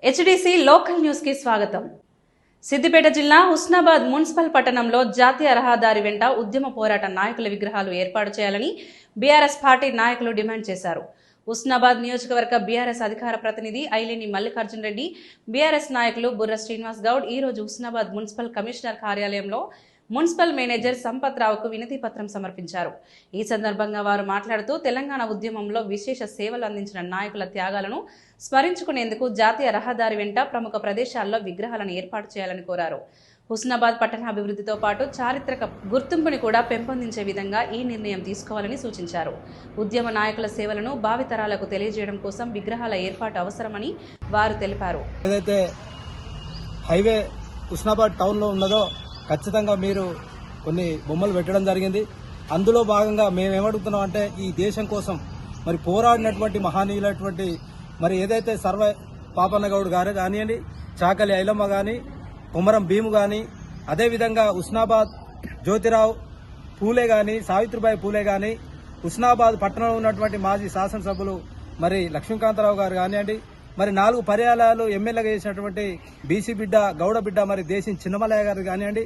HDC local news కి స్వాగతం. సిద్దిపేట జిల్లా హుస్నాబాద్ మున్సిపల్ పట్టణంలో జాతీయ రహదారి వెంట ఉద్యమ పోరాట నాయకుల విగ్రహాలు ఏర్పాటు చేయాలని బీఆర్ఎస్ పార్టీ నాయకులు డిమాండ్ చేశారు. హుస్నాబాద్ నియోజకవర్గ బీఆర్ఎస్ అధికార ప్రతినిధి ఐలేని మల్లికార్జున్ రెడ్డి, బీఆర్ఎస్ నాయకులు బుర్ర శ్రీనివాస్ గౌడ్ ఈ రోజు హుస్నాబాద్ మున్సిపల్ కమిషనర్ కార్యాలయంలో మున్సిపల్ మేనేజర్ సంపత్ రావుకు వినతి పత్రం సమర్పించారు. ఈ సందర్భంగా వారు మాట్లాడుతూ తెలంగాణ ఉద్యమంలో విశేష సేవలు అందించిన నాయకుల త్యాగాలను స్మరించుకునేందుకు జాతీయ రహదారి వెంట ప్రముఖ ప్రదేశాల్లో విగ్రహాలను ఏర్పాటు చేయాలని కోరారు. హుస్నాబాద్ పట్టణాభివృద్ధితో పాటు చారిత్రక గుర్తింపుని కూడా పెంపొందించే విధంగా ఈ నిర్ణయం తీసుకోవాలని సూచించారు. ఉద్యమ నాయకుల సేవలను భావితరాలకు తెలియజేయడం కోసం విగ్రహాల ఏర్పాటు అవసరమని వారు తెలిపారు. ఏదైతే హైవే హుస్నాబాద్ టౌన్ లో ఉన్నదో ఖచ్చితంగా మీరు కొన్ని బొమ్మలు పెట్టడం జరిగింది. అందులో భాగంగా మేమేమడుగుతున్నాం అంటే ఈ దేశం కోసం మరి పోరాడినటువంటి మహానీయులైనటువంటి మరి ఏదైతే సర్వ పాపన్న గౌడ్ గారు కానివ్వండి, చాకలి ఐలమ్మ కానీ, కొమరం భీము కానీ, అదేవిధంగా హుస్నాబాద్ జ్యోతిరావు పూలే కానీ, సావిత్రిబాయి పూలే కానీ, హుస్నాబాద్ పట్టణంలో ఉన్నటువంటి మాజీ శాసనసభ్యులు మరి లక్ష్మీకాంతరావు గారు కానివ్వండి, మరి 4 పర్యాయాలు ఎమ్మెల్యేగా చేసినటువంటి బీసీ బిడ్డ గౌడ బిడ్డ మరి దేశం చిన్నమలయ్య గారు కానివ్వండి,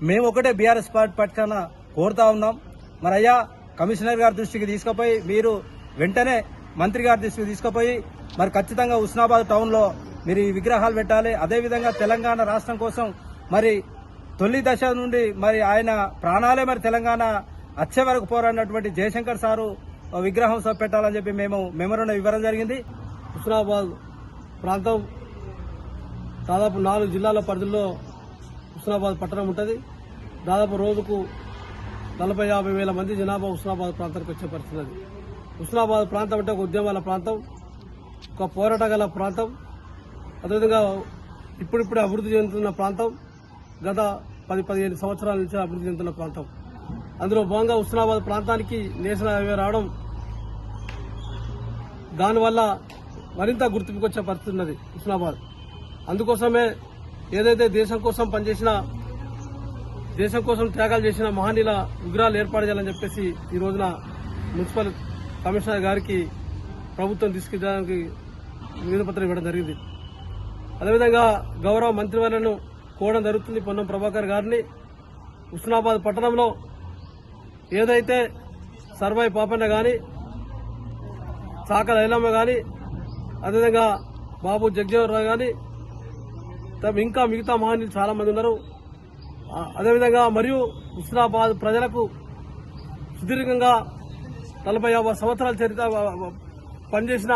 మేము ఒకటే బీఆర్ఎస్ పార్టీ పట్టున కోరుతా ఉన్నాం. మరి అయ్యా కమిషనర్ గారి దృష్టికి తీసుకుపోయి మీరు వెంటనే మంత్రి గారి దృష్టికి తీసుకుపోయి మరి ఖచ్చితంగా హుస్నాబాద్ టౌన్లో మీరు ఈ విగ్రహాలు పెట్టాలి. అదేవిధంగా తెలంగాణ రాష్ట్రం కోసం మరి తొలి దశ నుండి మరి ఆయన ప్రాణాలే మరి తెలంగాణ వచ్చే వరకు పోరాడినటువంటి జయశంకర్ సారు విగ్రహం పెట్టాలని చెప్పి మేము మెమోరాండం ఇవ్వడం జరిగింది. హుస్నాబాద్ ప్రాంతం దాదాపు 4 జిల్లాల పరిధిలో హుస్నాబాద్ పట్టణం ఉంటుంది. దాదాపు రోజుకు 40-50 వేల మంది జనాభా హుస్నాబాద్ ప్రాంతానికి వచ్చే పరిస్థితి అది. హుస్నాబాద్ ప్రాంతం అంటే ఒక ఉద్యమాల ప్రాంతం, ఒక పోరాట గల ప్రాంతం, అదేవిధంగా ఇప్పుడిప్పుడే అభివృద్ధి చెందుతున్న ప్రాంతం, గత 10-15 సంవత్సరాల నుంచి అభివృద్ధి చెందుతున్న ప్రాంతం. అందులో భాగంగా హుస్నాబాద్ ప్రాంతానికి నేషనల్ హైవే రావడం, దానివల్ల మరింత గుర్తింపుకొచ్చే పరిస్థితి ఉన్నది హుస్నాబాద్. అందుకోసమే ఏదైతే దేశం కోసం పనిచేసిన, దేశం కోసం త్యాగాలు చేసిన మహనీయుల విగ్రహాలు ఏర్పాటు చేయాలని చెప్పేసి ఈ రోజున మున్సిపల్ కమిషనర్ గారికి ప్రభుత్వం తీసుకెళ్ళడానికి వినతిపత్రం ఇవ్వడం జరిగింది. అదేవిధంగా గౌరవ మంత్రివర్యులను కోరడం జరుగుతుంది పొన్నం ప్రభాకర్ గారిని. హుస్నాబాద్ పట్టణంలో ఏదైతే సర్వాయి పాపన్న కానీ, చాకల ఐలమ్మ కానీ, అదేవిధంగా బాబు జగ్జీవనరావు కానీ, ఇంకా మిగతా మహనీయులు చాలా మంది ఉన్నారు. అదేవిధంగా మరియు హుస్నాబాద్ ప్రజలకు సుదీర్ఘంగా 40-50 సంవత్సరాల చరిత్ర పనిచేసిన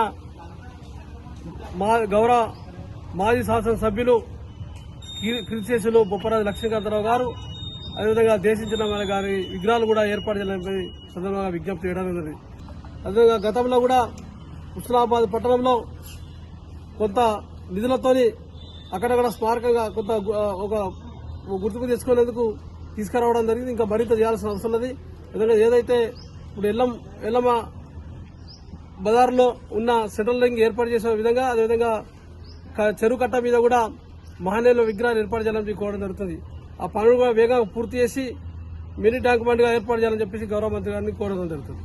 గౌరవ మాజీ శాసనసభ్యులు కీర్తిశేషులు బొప్పరాజు లక్ష్మీకాంతరావు గారు, అదేవిధంగా దేశించిన గారి విగ్రహాలు కూడా ఏర్పాటు చేయాలని సందర్భంగా విజ్ఞప్తి చేయడం జరిగింది. అదేవిధంగా గతంలో కూడా హుస్నాబాద్ పట్టణంలో కొంత నిధులతోని అక్కడక్కడ స్మారకంగా కొంత ఒక గుర్తుకు తెచ్చుకునేందుకు తీసుకురావడం జరిగింది. ఇంకా మరింత చేయాల్సిన అవసరం ఉన్నది. ఎందుకంటే ఏదైతే ఇప్పుడు ఎల్లమ్మ బజార్లో ఉన్న సెంట్రల్ రింగ్ ఏర్పాటు చేసే విధంగా, అదేవిధంగా చెరువు కట్ట మీద కూడా మహనీయుల విగ్రహాలు ఏర్పాటు చేయాలని కోరడం జరుగుతుంది. ఆ పనులు కూడా వేగంగా పూర్తి చేసి మినీ ట్యాంక్ బండ్గా ఏర్పాటు చేయాలని చెప్పేసి గౌరవ మంత్రి గారిని కోరడం జరుగుతుంది.